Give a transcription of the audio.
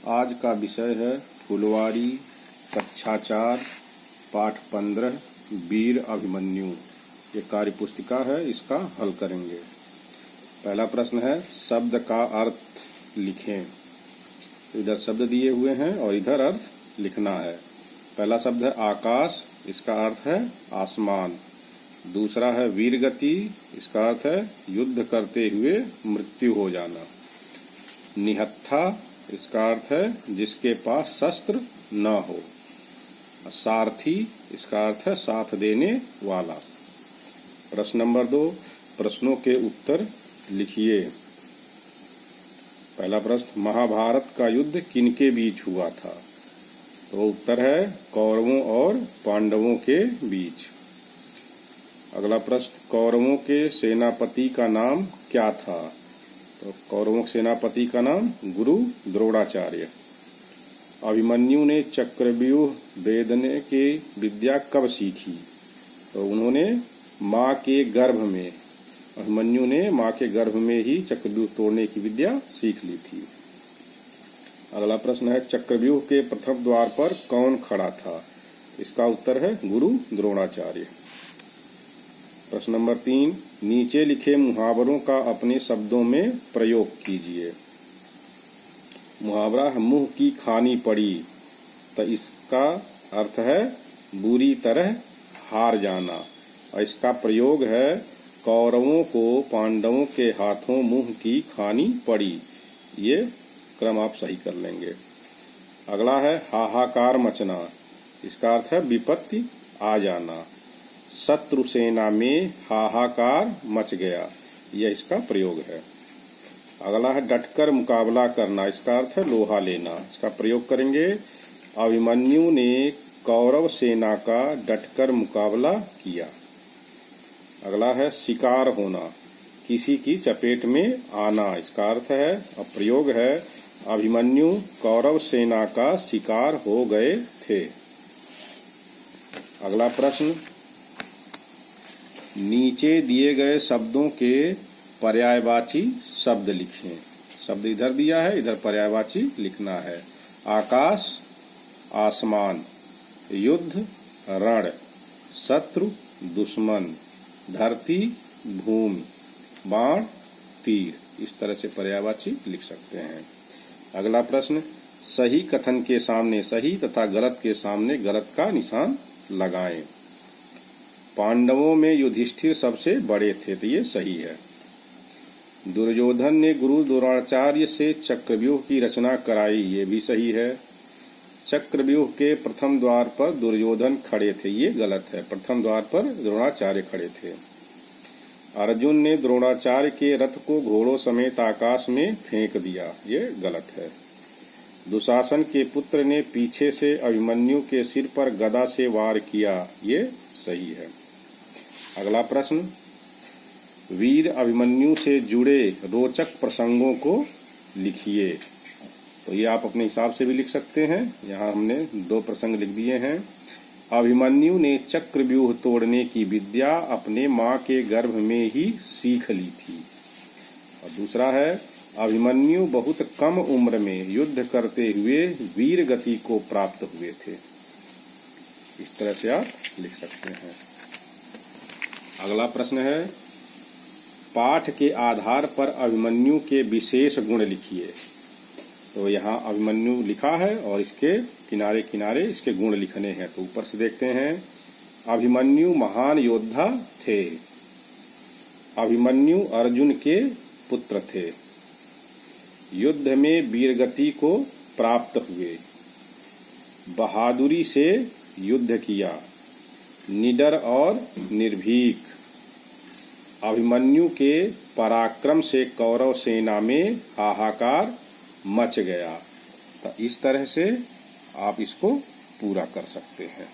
आज का विषय है फुलवारी कक्षा 4 पाठ 15 वीर अभिमन्यु। ये कार्य पुस्तिका है, इसका हल करेंगे। पहला प्रश्न है शब्द का अर्थ लिखें। इधर शब्द दिए हुए हैं और इधर अर्थ लिखना है। पहला शब्द है आकाश, इसका अर्थ है आसमान। दूसरा है वीरगति, इसका अर्थ है युद्ध करते हुए मृत्यु हो जाना। निहत्था, इसका अर्थ है जिसके पास शस्त्र न हो। सारथी, इसका अर्थ है साथ देने वाला। प्रश्न नंबर 2, प्रश्नों के उत्तर लिखिए। पहला प्रश्न, महाभारत का युद्ध किनके बीच हुआ था? तो उत्तर है कौरवों और पांडवों के बीच। अगला प्रश्न, कौरवों के सेनापति का नाम क्या था? तो कौरवों के सेनापति का नाम गुरु द्रोणाचार्य। अभिमन्यु ने चक्रव्यूह भेदने की विद्या कब सीखी? तो उन्होंने माँ के गर्भ में, अभिमन्यु ने माँ के गर्भ में ही चक्रव्यूह तोड़ने की विद्या सीख ली थी। अगला प्रश्न है चक्रव्यूह के प्रथम द्वार पर कौन खड़ा था? इसका उत्तर है गुरु द्रोणाचार्य। प्रश्न नंबर 3, नीचे लिखे मुहावरों का अपने शब्दों में प्रयोग कीजिए। मुहावरा है मुंह की खानी पड़ी, तो इसका अर्थ है बुरी तरह हार जाना, और इसका प्रयोग है कौरवों को पांडवों के हाथों मुंह की खानी पड़ी। ये क्रम आप सही कर लेंगे। अगला है हाहाकार मचना, इसका अर्थ है विपत्ति आ जाना। शत्रु सेना में हाहाकार मच गया, यह इसका प्रयोग है। अगला है डटकर मुकाबला करना, इसका अर्थ है लोहा लेना। इसका प्रयोग करेंगे अभिमन्यु ने कौरव सेना का डटकर मुकाबला किया। अगला है शिकार होना, किसी की चपेट में आना। इसका अर्थ है और प्रयोग है अभिमन्यु कौरव सेना का शिकार हो गए थे। अगला प्रश्न, नीचे दिए गए शब्दों के पर्यायवाची शब्द लिखें। शब्द इधर दिया है, इधर पर्यायवाची लिखना है। आकाश आसमान, युद्ध रण, शत्रु दुश्मन, धरती भूमि, बाण तीर। इस तरह से पर्यायवाची लिख सकते हैं। अगला प्रश्न, सही कथन के सामने सही तथा गलत के सामने गलत का निशान लगाएं। पांडवों में युधिष्ठिर सबसे बड़े थे, तो ये सही है। दुर्योधन ने गुरु द्रोणाचार्य से चक्रव्यूह की रचना कराई, ये भी सही है। चक्रव्यूह के प्रथम द्वार पर दुर्योधन खड़े थे, ये गलत है। प्रथम द्वार पर द्रोणाचार्य खड़े थे। अर्जुन ने द्रोणाचार्य के रथ को घोड़ों समेत आकाश में फेंक दिया, ये गलत है। दुशासन के पुत्र ने पीछे से अभिमन्यु के सिर पर गदा से वार किया, ये सही है। अगला प्रश्न, वीर अभिमन्यु से जुड़े रोचक प्रसंगों को लिखिए। तो ये आप अपने हिसाब से भी लिख सकते हैं। यहाँ हमने 2 प्रसंग लिख दिए हैं। अभिमन्यु ने चक्रव्यूह तोड़ने की विद्या अपने माँ के गर्भ में ही सीख ली थी। और दूसरा है अभिमन्यु बहुत कम उम्र में युद्ध करते हुए वीर गति को प्राप्त हुए थे। इस तरह से आप लिख सकते हैं। अगला प्रश्न है पाठ के आधार पर अभिमन्यु के विशेष गुण लिखिए। तो यहाँ अभिमन्यु लिखा है और इसके किनारे किनारे इसके गुण लिखने हैं। तो ऊपर से देखते हैं, अभिमन्यु महान योद्धा थे। अभिमन्यु अर्जुन के पुत्र थे। युद्ध में वीरगति को प्राप्त हुए। बहादुरी से युद्ध किया। निडर और निर्भीक। अभिमन्यु के पराक्रम से कौरव सेना में हाहाकार मच गया। तो इस तरह से आप इसको पूरा कर सकते हैं।